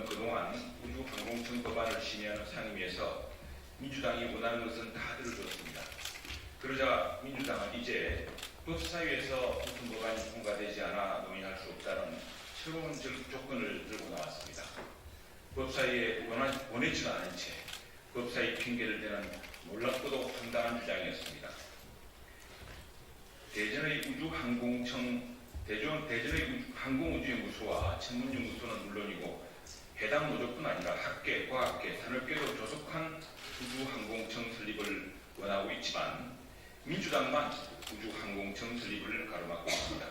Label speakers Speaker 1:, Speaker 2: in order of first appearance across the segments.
Speaker 1: 정부는 그동안 우주항공청 법안을 심의하는 상임위에서 민주당이 원하는 것은 다 들어줬습니다. 그러자 민주당은 이제 법사위에서 무슨 법안이 통과되지 않아 논의할 수 없다는 새로운 조건을 들고 나왔습니다. 법사위에 원해지도 않은 채 법사위 핑계를 대는 놀랍고도 황당한 주장이었습니다. 대전의 항공우주연구소와 천문연구소는 물론이고 해당 노조뿐 아니라 학계, 과학계, 산업계도 조속한 우주항공청 설립을 원하고 있지만 민주당만 우주항공청 설립을 가로막고 있습니다.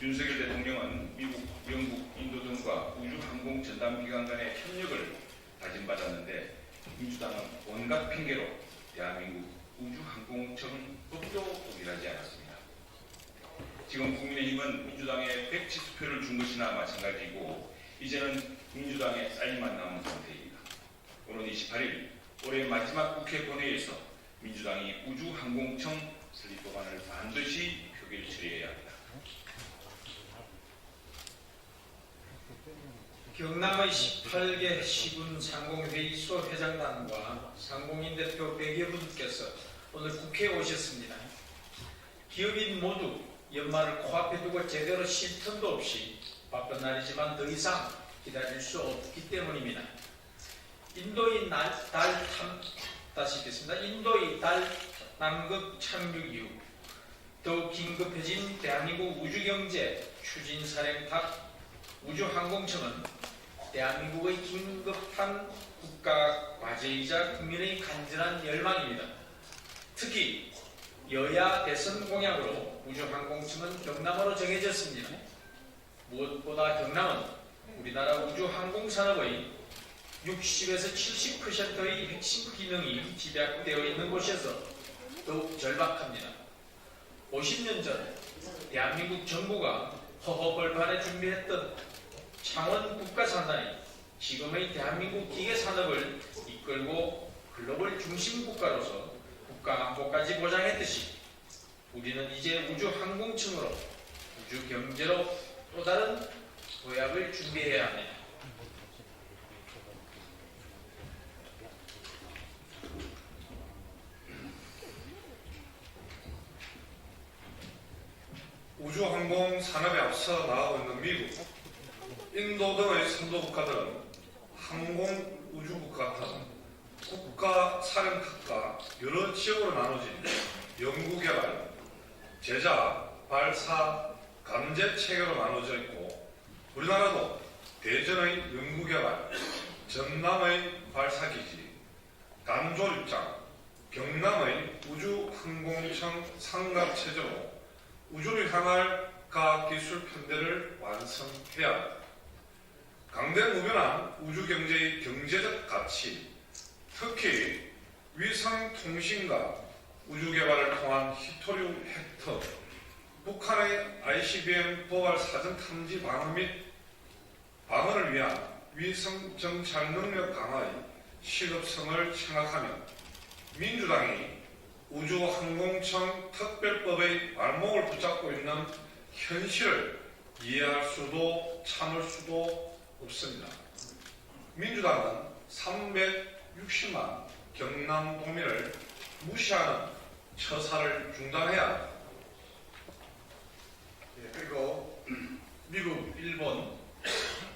Speaker 1: 윤석열 대통령은 미국, 영국, 인도 등과 우주항공전담기관 간의 협력을 다짐받았는데 민주당은 온갖 핑계로 대한민국 우주항공청 법도 포기하지 않았습니다. 지금 국민의힘은 민주당에 170표를 준 것이나 마찬가지고 이제는 민주당의 쌀만 남은 상태입니다. 오는 28일 올해 마지막 국회 본회의에서 민주당이 우주항공청 설립 법안을 반드시 표결 처리해야 합니다.
Speaker 2: 경남의 18개 시군 상공회의소 회장단과 상공인 대표 100여 분께서 오늘 국회에 오셨습니다. 기업인 모두 연말을 코앞에 두고 제대로 쉴 틈도 없이 바쁜 날이지만 더 이상 기다릴 수 없기 때문입니다. 인도의 달 남극 착륙 이후 더욱 긴급해진 대한민국 우주경제 추진사령탑 우주항공청은 대한민국의 긴급한 국가 과제이자 국민의 간절한 열망입니다. 특히 여야 대선 공약으로 우주항공청은 경남으로 정해졌습니다. 무엇보다 경남은 우리나라 우주항공산업의 60에서 70%의 핵심 기능이 집약되어 있는 곳이어서 더욱 절박합니다. 50년 전 대한민국 정부가 허허벌판에 준비했던 창원 국가산단이 지금의 대한민국 기계산업을 이끌고 글로벌 중심 국가로서 국가안보까지 보장했듯이 우리는 이제 우주항공청으로 우주경제로 또 다른 도약을 준비해야 합니다.
Speaker 3: 우주항공 산업에 앞서 나가고 있는 미국, 인도 등의 선도 국가들은 항공 우주국가 같은 국가 사령탑과 여러 지역으로 나눠진 연구개발, 제작, 발사, 감제 체계로 나눠져 있고 우리나라도 대전의 연구개발, 전남의 발사기지, 단조립장, 경남의 우주항공청 상갑체제로 우주를 향할 과학기술 편대를 완성해야 합니다. 강대무변한 우주경제의 경제적 가치, 특히 위성통신과 우주개발을 통한 히토류 획득, 북한의 ICBM 도발 사전 탐지 방어 및 방어를 위한 위성 정찰 능력 강화의 시급성을 생각하며 민주당이 우주항공청 특별법의 발목을 붙잡고 있는 현실을 이해할 수도 참을 수도 없습니다. 민주당은 360만 경남 도민을 무시하는 처사를 중단해야 합니다.
Speaker 4: 그리고 미국, 일본,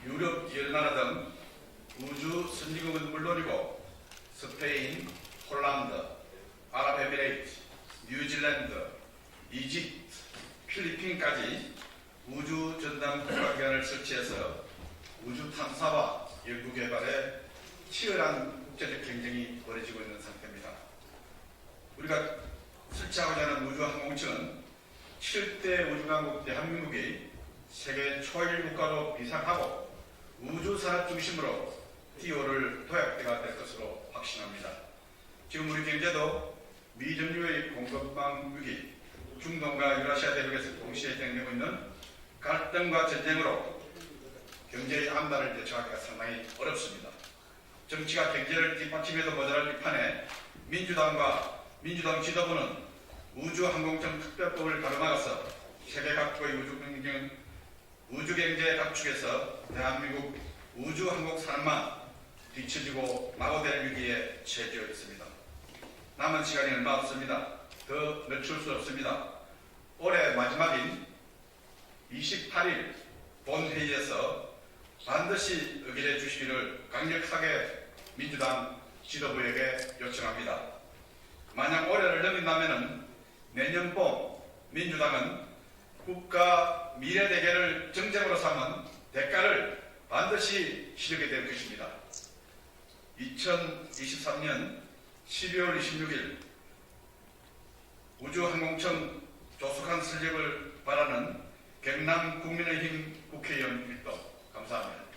Speaker 4: 유럽 여러 나라 등 우주 선진국은 물론이고 스페인, 폴란드, 아랍에미레이트, 뉴질랜드, 이집트, 필리핀까지 우주 전담 국가기관을 설치해서 우주 탐사와 연구 개발에 치열한 국제적 경쟁이 벌어지고 있는 상태입니다. 우리가 설치하고자 하는 우주항공청은 7대 우주강국 대한민국이 세계 초일 국가로 비상하고 우주산업 중심으로 띄워올 도약대가 될 것으로 확신합니다. 지금 우리 경제도 미점유의 공급망 위기, 중동과 유라시아 대륙에서 동시에 진행되고 있는 갈등과 전쟁으로 경제의 암달을 대처하기가 상당히 어렵습니다. 정치가 경제를 뒷받침해도 모자랄 이 판에 민주당 지도부는 우주항공청 특별법을 가로막아서 세계 각국의 우주경제 각축에서 대한민국 우주항공 산업만 뒤처지고 마구될 위기에 처해져 있습니다. 남은 시간이 얼마 없습니다. 더 늦출 수 없습니다. 올해 마지막인 28일 본회의에서 반드시 의결해 주시기를 강력하게 민주당 지도부에게 요청합니다. 만약 올해를 넘긴다면 내년 봄 민주당은 국가 미래 대계를 정쟁으로 삼은 대가를 반드시 치르게 될 것입니다. 2023년 12월 26일 우주항공청 조속한 설립을 바라는 경남 국민의힘 국회의원 일동 감사합니다.